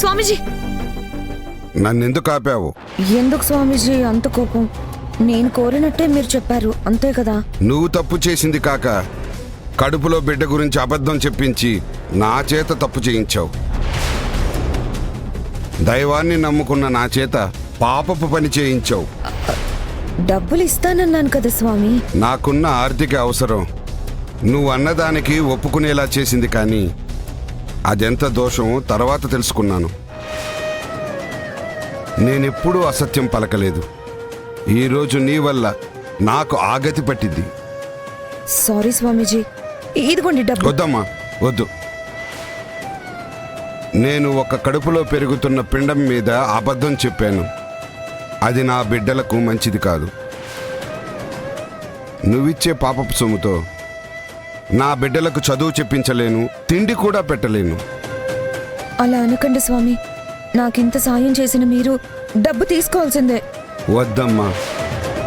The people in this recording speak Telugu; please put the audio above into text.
స్వామీజీ, నన్నెందుకు ఆపావు? ఎందుకు స్వామీజీ అంత కోపం? నేను కోరినట్టే మీరు చెప్పారు, అంతే కదా. నువ్వు తప్పు చేసింది కాక కడుపులో బిడ్డ గురించి అబద్ధం చెప్పించి నా చేత తప్పు చేయించావు. దైవాన్ని నమ్ముకున్న నా చేత పాపపు పని చేయించావు. డబ్బులు ఇస్తానన్నాను కదా స్వామి. నాకున్న ఆర్థిక అవసరం నువ్వు అన్నదానికి ఒప్పుకునేలా చేసింది, కానీ అదెంత దోషం తర్వాత తెలుసుకున్నాను. నేనెప్పుడూ అసత్యం పలకలేదు. ఈరోజు నీ వల్ల నాకు ఆగతి పట్టింది. సారీ స్వామీజీ, ఇదిగోండి డబ్బు. వద్దమ్మా, వద్దు. నేను ఒక కడుపులో పెరుగుతున్న పిండం మీద అబద్ధం చెప్పాను. అది నా బిడ్డలకు మంచిది కాదు. నువ్విచ్చే పాపపు సొమ్ముతో నా బిడ్డలకు చదువు చెప్పించలేను, తిండి కూడా పెట్టలేను. అలా అనకండి స్వామి. నాకింత సాయం చేసిన మీరు డబ్బు తీసుకోవాల్సిందే. వద్దమ్మా,